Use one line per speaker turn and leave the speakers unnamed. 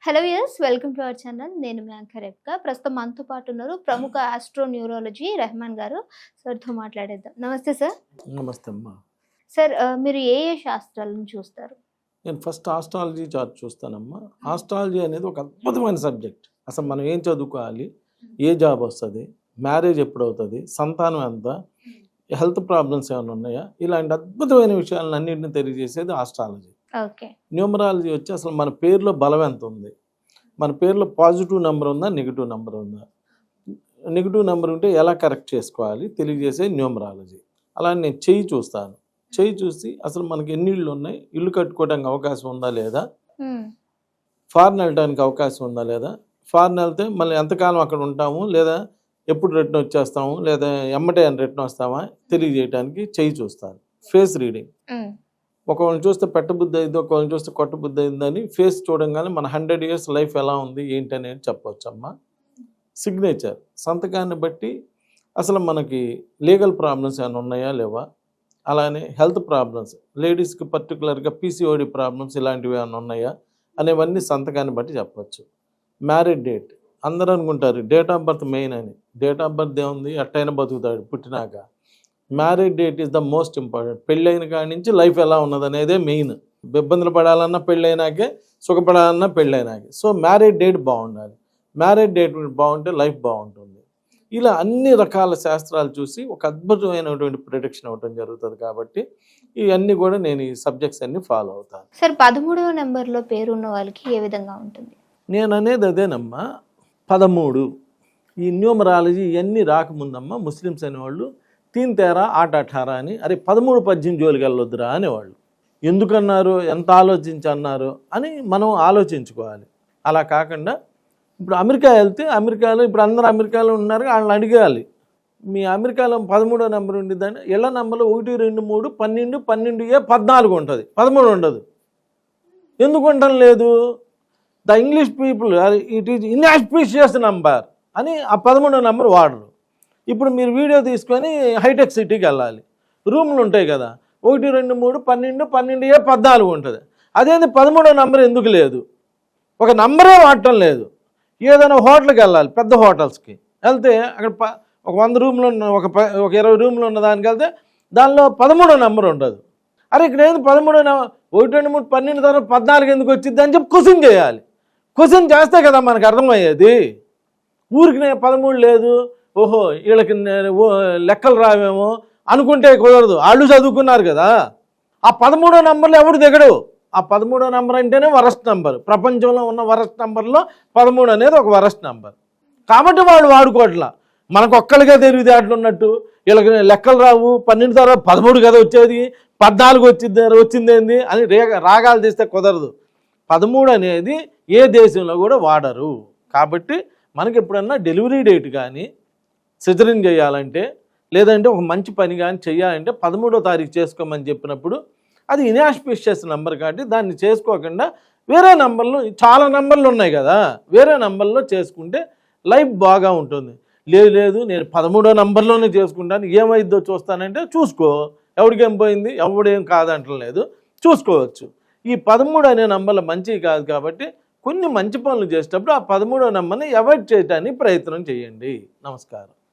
Hello yes welcome to our channel. నేను మీ anchor రేఖ. ప్రస్తుతం మనతో పాటు ఉన్నారు ప్రముఖ ఆస్ట్రో న్యూరాలజీ రెహమాన్ గారు. సార్తో మాట్లాడేద్దాం. నమస్తే సార్.
నమస్తే అమ్మా.
సార్ మీరు ఏ శాస్త్రాలను చూస్తారు?
నేను ఫస్ట్ ఆస్ట్రాలజీ చార్ట్ చూస్తానమ్మా. ఆస్ట్రాలజీ అనేది ఒక అద్భుతమైన సబ్జెక్ట్. అసలు మనం ఏం చదువుకోవాలి, ఏ జాబ్ వస్తుంది, మ్యారేజ్ ఎప్పుడు అవుతుంది, సంతానం ఎంత, హెల్త్ ప్రాబ్లమ్స్ ఏమైనా ఉన్నాయా, ఇలాంటి అద్భుతమైన విషయాలను అన్నింటినీ తెలియజేసేది ఆస్ట్రాలజీ.
ఓకే.
న్యూమరాలజీ వచ్చి అసలు మన పేరులో బలం ఎంత ఉంది, మన పేరులో పాజిటివ్ నెంబర్ ఉందా, నెగిటివ్ నెంబర్ ఉందా, నెగిటివ్ నెంబర్ ఉంటే ఎలా కరెక్ట్ చేసుకోవాలి తెలియజేసే న్యూమరాలజీ. అలా నేను చెయ్యి చూస్తాను. చెయ్యి చూసి అసలు మనకి ఎన్ని ఇళ్ళు ఉన్నాయి, ఇల్లు కట్టుకోవడానికి అవకాశం ఉందా లేదా, ఫారెన్ వెళ్ళడానికి అవకాశం ఉందా లేదా, ఫారెన్ వెళ్తే మళ్ళీ ఎంతకాలం అక్కడ ఉంటాము, లేదా ఎప్పుడు రిటర్న్ వచ్చేస్తాము, లేదా ఎమ్మటే రిటర్న్ వస్తామా తెలియజేయడానికి చెయ్యి చూస్తాను. ఫేస్ రీడింగ్, ఒకళ్ళని చూస్తే పెట్టబుద్ధి అయింది, ఒకళ్ళని చూస్తే కొట్టబుద్ధి అయిందని ఫేస్ చూడంగానే మన 100 years లైఫ్ ఎలా ఉంది ఏంటి అనేది చెప్పవచ్చు అమ్మా. సిగ్నేచర్, సంతకాన్ని బట్టి అసలు మనకి లీగల్ ప్రాబ్లమ్స్ ఏమైనా ఉన్నాయా లేవా, అలానే హెల్త్ ప్రాబ్లమ్స్, లేడీస్కి పర్టికులర్గా పీసీఓడి ప్రాబ్లమ్స్ ఇలాంటివి ఏమైనా ఉన్నాయా అనేవన్నీ సంతకాన్ని బట్టి చెప్పచ్చు. మ్యారేజ్ డేట్, అందరూ అనుకుంటారు డేట్ ఆఫ్ బర్త్ మెయిన్ అని. డేట్ ఆఫ్ బర్త్ ఏముంది, ఎట్టయినా బతుకుతాడు పుట్టినాక. Marriage date is the most important. పెళ్ళైన కాడి నుంచి లైఫ్ ఎలా ఉన్నది అనేదే మెయిన్. ఇబ్బందులు పడాలన్నా పెళ్ళైనాకే, సుఖపడాలన్నా పెళ్ళైనాకే. సో మ్యారేజ్ డేట్ బాగుండాలి. మ్యారేజ్ డేట్ బాగుంటే లైఫ్ బాగుంటుంది. ఇలా అన్ని రకాల శాస్త్రాలు చూసి ఒక అద్భుతమైనటువంటి ప్రిడిక్షన్ అవ్వడం జరుగుతుంది. కాబట్టి ఇవన్నీ కూడా నేను ఈ సబ్జెక్ట్స్ అన్ని ఫాలో అవుతాను.
సార్ 13వ నెంబర్లో పేరు ఉన్న వాళ్ళకి ఏ విధంగా ఉంటుంది?
నేను అనేది అదేనమ్మా. 13 ఈ న్యూమరాలజీ ఇవన్నీ రాకముందమ్మా ముస్లిమ్స్ అనేవాళ్ళు 3 13 8 18 అని, అరే 13 18 జోలికి వెళ్ళొద్దురా అనేవాళ్ళు. ఎందుకన్నారు, ఎంత ఆలోచించి అన్నారు అని మనం ఆలోచించుకోవాలి. అలా కాకుండా ఇప్పుడు అమెరికా వెళ్తే అమెరికాలో ఇప్పుడు అందరూ అమెరికాలో ఉన్నారు, వాళ్ళని అడిగాలి మీ అమెరికాలో 13వ నెంబర్ ఉండిద్దని. ఇళ్ళ నెంబర్లో 1 2 3 12 12 14 ఉంటుంది, 13 ఉండదు. ఎందుకు ఉండటం లేదు? The English people it is inauspicious number అని ఆ 13వ నెంబర్ వాడరు. ఇప్పుడు మీరు వీడియో తీసుకొని హైటెక్ సిటీకి వెళ్ళాలి, రూమ్లు ఉంటాయి కదా, 1 2 3 12 12 14 ఉంటుంది. అదేంది 13వ నెంబర్ ఎందుకు లేదు? ఒక నెంబరే వాడటం లేదు. ఏదైనా హోటల్కి వెళ్ళాలి, పెద్ద హోటల్స్కి వెళ్తే అక్కడ ఒక 100 రూమ్లు ఉన్న ఒక 20 రూమ్లు ఉన్న దానికి వెళ్తే దానిలో 13వ నెంబర్ ఉండదు. అరే ఇక్కడ ఏంది 13వ నెంబర్ 1 2 3 12 తర్వాత 14 ఎందుకు వచ్చింది అని చెప్పి క్వశ్చన్ చేయాలి. క్వశ్చన్ చేస్తే కదా మనకు అర్థమయ్యేది. ఊరికి 13 లేదు, ఓహో వీళ్ళకి లెక్కలు రావేమో అనుకుంటే కుదరదు. వాళ్ళు చదువుకున్నారు కదా. ఆ 13వ నెంబర్లో ఎవడు దిగడు. ఆ 13వ నెంబర్ అంటేనే వరస్ట్ నెంబర్. ప్రపంచంలో ఉన్న వరస్ట్ నెంబర్లో 13 అనేది ఒక వరస్ట్ నెంబర్. కాబట్టి వాళ్ళు వాడుకోవట్లా. మనకు ఒక్కరిగా తెలివితేటలు ఉన్నట్టు వీళ్ళకి లెక్కలు రావు, 12 తర్వాత 13 కదా వచ్చేది, 14 వచ్చిందేంది అని రాగాలు తీస్తే కుదరదు. 13 అనేది ఏ దేశంలో కూడా వాడరు. కాబట్టి మనకి ఎప్పుడన్నా డెలివరీ డేట్ కానీ, సిజరీన్ చేయాలంటే, లేదంటే ఒక మంచి పని కానీ చేయాలంటే 13వ తారీఖు చేసుకోమని చెప్పినప్పుడు అది ఇన్ఆస్పిషియస్ నెంబర్ కాబట్టి దాన్ని చేసుకోకుండా వేరే నెంబర్లో, చాలా నెంబర్లు ఉన్నాయి కదా, వేరే నెంబర్లో చేసుకుంటే లైఫ్ బాగా ఉంటుంది. లేదు నేను 13వ నెంబర్లోనే చేసుకుంటాను, ఏమైద్దో చూస్తానంటే చూసుకో. ఎవడికేం పోయింది, ఎవడేం కాదంటలేదు, చూసుకోవచ్చు. ఈ 13 అనే నెంబర్లు మంచివి కాదు కాబట్టి కొన్ని మంచి పనులు చేసేటప్పుడు ఆ 13వ నెంబర్ని అవాయిడ్ చేయడానికి ప్రయత్నం చేయండి. నమస్కారం.